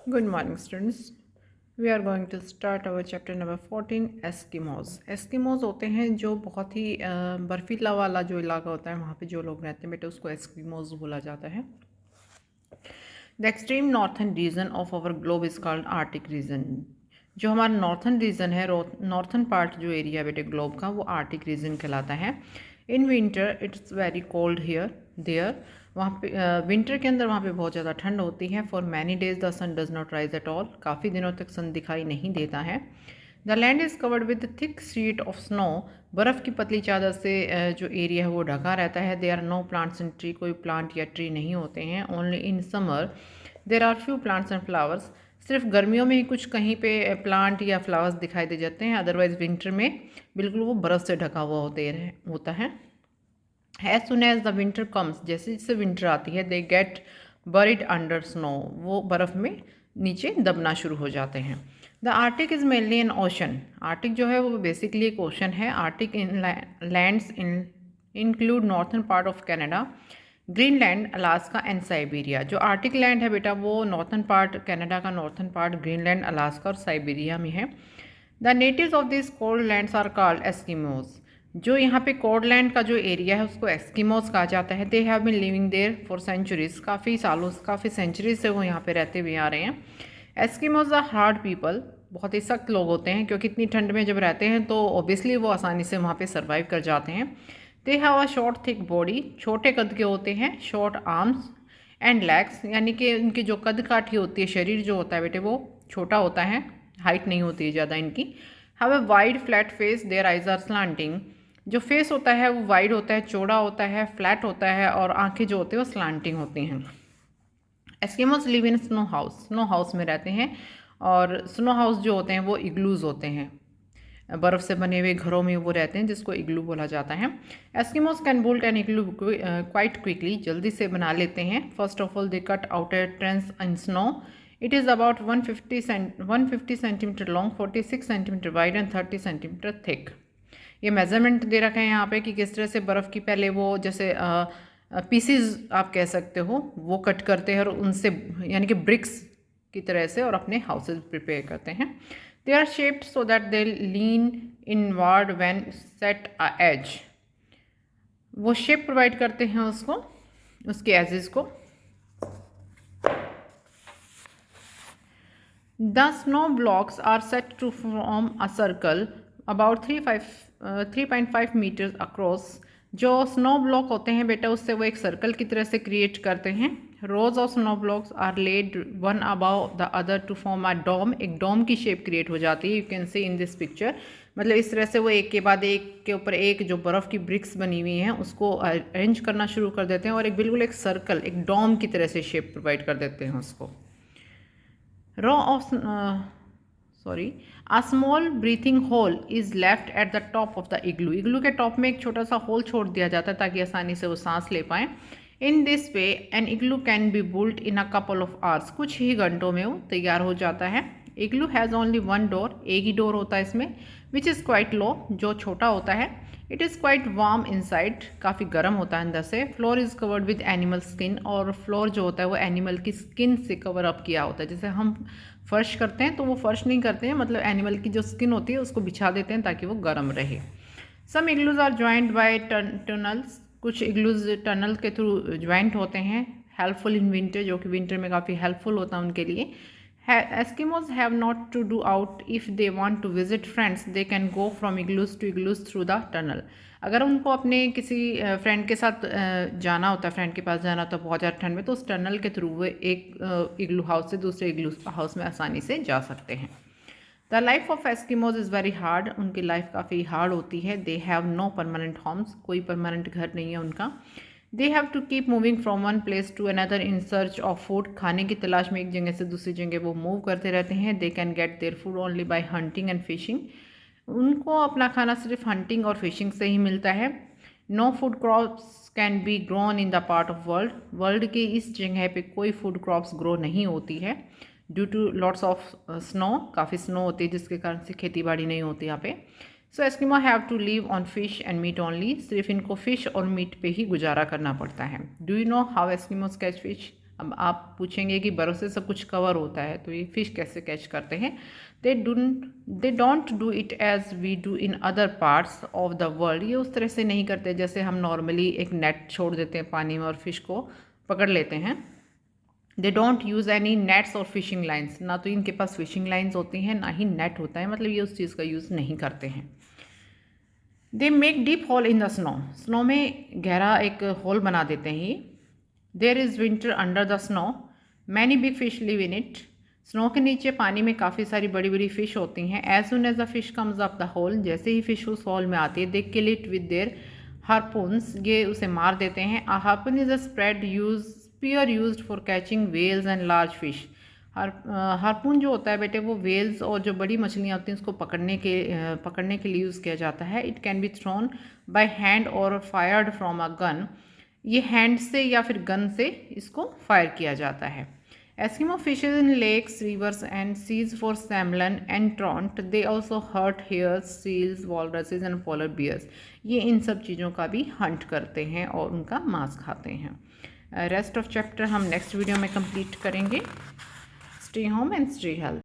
Good morning, students. We are going to start our chapter number 14, Eskimos. Eskimos होते हैं जो बहुत ही बर्फीला वाला जो इलाका होता है, वहाँ पे जो लोग रहते हैं बेटे, उसको एस्किमोज बोला जाता है। The extreme northern region of our globe is called Arctic region. जो हमारा नॉर्थन रीजन है, नॉर्थन पार्ट जो एरिया बेटे ग्लोब का, वो आर्टिक रीजन कहलाता है। In winter it's very cold here there. वहाँ पे विंटर के अंदर वहाँ पे बहुत ज़्यादा ठंड होती है। For many days the sun does not rise at all. काफ़ी दिनों तक सन दिखाई नहीं देता है। The land is covered with thick sheet of snow. बर्फ़ की पतली चादर से जो एरिया है वो ढका रहता है। There are no plants and tree. कोई प्लांट या ट्री नहीं होते हैं। Only in summer there are few plants and flowers. सिर्फ गर्मियों में ही कुछ कहीं पे प्लांट या फ्लावर्स दिखाई दे जाते हैं, अदरवाइज विंटर में बिल्कुल वो बर्फ़ से ढका हुआ होता है। As soon as the winter comes, जैसे जैसे विंटर आती है, they get buried under snow. वो बर्फ़ में नीचे दबना शुरू हो जाते हैं। The Arctic is mainly an ocean. Arctic जो है वो बेसिकली एक ओशन है। Arctic in lands include northern part of Canada, Greenland, Alaska and Siberia. जो आर्टिक लैंड है बेटा, वो नॉर्थन पार्ट कैनेडा का नॉर्थन पार्ट, ग्रीनलैंड, अलास्का और साइबेरिया में है। The natives of this cold lands are called Eskimos. जो यहाँ पे कोल्ड लैंड का जो एरिया है उसको एस्किमोज कहा जाता है। They have been living there for centuries. काफ़ी सेंचुरीज से वो यहाँ पे रहते हुए आ रहे हैं। Eskimos are hard people. बहुत ही सख्त लोग होते हैं, क्योंकि इतनी ठंड में जब रहते हैं तो ऑब्वियसली वो आसानी से वहाँ पे सर्वाइव कर जाते हैं। They have a short thick body. छोटे कद के होते हैं। शॉर्ट आर्म्स एंड लेग्स, यानी कि उनकी जो कद काठी होती है, शरीर जो होता है बेटे, वो छोटा होता है। हाइट नहीं होती है ज़्यादा इनकी। Have a wide flat face. Their eyes are slanting. जो फेस होता है वो वाइड होता है, चौड़ा होता है, फ्लैट होता है, और आंखें जो होती है वो स्लांटिंग होती हैं। Eskimos live in snow house. Snow house में रहते हैं, और स्नो हाउस जो होते हैं वो इग्लूज होते हैं। बर्फ़ से बने हुए घरों में वो रहते हैं, जिसको इग्लू बोला जाता है। Eskimos can build an igloo quite quickly. जल्दी से बना लेते हैं। First of all they cut out a trench in snow. It is about 150 centimetre long, 46 centimetre wide and 30 centimetre thick. ये मेज़रमेंट दे रखा है यहाँ पे कि किस तरह से बर्फ़ की पहले वो जैसे पीसीज आप कह सकते हो, वो कट करते हैं और उनसे, यानी कि ब्रिक्स की तरह से, और अपने हाउसेज प्रिपेयर करते हैं। They are shaped so that they lean inward when set a edge. वो शेप प्रोवाइड करते हैं उसको, उसके एजेस को। The snow blocks are set to form a circle about 3.5 metres across. जो स्नो ब्लॉक होते हैं बेटा, उससे वो एक सर्कल की तरह से क्रिएट करते हैं। Rows of snow blocks are laid one above the other to form a dome. एक डोम की शेप क्रिएट हो जाती है। You can see in this picture. मतलब इस तरह से वो एक के बाद एक के ऊपर एक जो बर्फ़ की ब्रिक्स बनी हुई हैं उसको अरेंज करना शुरू कर देते हैं, और एक बिल्कुल एक सर्कल, एक डोम की तरह से शेप प्रोवाइड कर देते हैं उसको। Row of a small breathing hole is left at the top of the igloo. इग्लू के टॉप में एक छोटा सा होल छोड़ दिया जाता है ताकि आसानी से वो सांस ले पाएँ। In this way an igloo can be built in a couple of hours. कुछ ही घंटों में वो तैयार हो जाता है। Igloo has only one door. एक ही डोर होता है इसमें, विच इज़ क्वाइट लो, जो छोटा होता है। It is quite warm inside. काफ़ी गर्म होता है अंदर से। Floor is covered with animal skin. और फ्लोर जो होता है वो एनिमल की स्किन से कवर अप किया होता है। जैसे हम फर्श करते हैं तो वो फर्श नहीं करते हैं, मतलब एनिमल की जो स्किन होती है उसको बिछा देते हैं ताकि वो गर्म रहे। Some igloos are joint by tunnels. कुछ इग्लूज टनल के थ्रू ज्वाइंट होते हैं। हेल्पफुल इन विंटर, जो कि विंटर में काफ़ी हेल्पफुल होता है उनके लिए। Eskimos have not to do out if they want to visit friends. They can go from igloos to igloos through the tunnel. अगर उनको अपने किसी फ्रेंड के साथ जाना होता है, फ्रेंड के पास जाना होता है बहुत ज़्यादा ठंड में, तो उस टनल के थ्रू वो एक इग्लू हाउस से दूसरे इग्लू हाउस में आसानी से जा सकते हैं। The life of Eskimos is very hard. उनकी लाइफ काफ़ी हार्ड होती है। They have no permanent homes. कोई परमानेंट घर नहीं है उनका। They have to keep moving from one place to another in search of food. खाने की तलाश में एक जगह से दूसरी जगह वो मूव करते रहते हैं। They can get their food only by hunting and fishing. उनको अपना खाना सिर्फ हंटिंग और फिशिंग से ही मिलता है। No food crops can be grown in the part of world. World की इस जगह पे कोई फूड क्रॉप्स ग्रो नहीं होती है, due to lots of snow. काफ़ी स्नो होती है जिसके कारण से खेती बाड़ी नहीं होती यहाँ पे। So Eskimo have to live on fish and meat only. सिर्फ इनको फिश और मीट पे ही गुजारा करना पड़ता है। Do you know how Eskimos catch fish? अब आप पूछेंगे कि बर्फ़ से सब कुछ कवर होता है तो ये फ़िश कैसे कैच करते हैं। They don't do it as we do in other parts of the world. ये उस तरह से नहीं करते जैसे हम नॉर्मली एक नेट छोड़ देते हैं पानी में और फिश को पकड़ लेते हैं। They don't use any nets और फिशिंग लाइन्स, ना तो इनके पास फिशिंग लाइन्स होती हैं ना ही नेट होता है, मतलब ये उस चीज़ का यूज़ नहीं करते हैं। They make deep hole in the snow, snow में गहरा एक होल बना देते हैं। There is winter under the snow, many big fish live in it. Snow के नीचे पानी में काफ़ी सारी बड़ी बड़ी फिश होती हैं। As soon as the fish comes up the hole, जैसे ही फिश उस होल में आती है, they kill it with their harpoons, ये उसे मार देते हैं। A harpoon is a spear used for catching whales and large fish. Harpoon जो होता है बेटे वो वेल्स और जो बड़ी मछलियाँ होती हैं उसको पकड़ने के लिए यूज़ किया जाता है। It can be thrown by hand और फायर्ड फ्रॉम अ गन, ये हैंड से या फिर गन से इसको फायर किया जाता है। Eskimo fishes in lakes, rivers and seas for salmon and trout. They also hunt hares, seals, walruses and polar bears. ये इन सब चीज़ों का भी हंट करते हैं और उनका मांस खाते हैं। रेस्ट ऑफ चैप्टर हम नेक्स्ट वीडियो में कंप्लीट करेंगे। Stay home and stay health.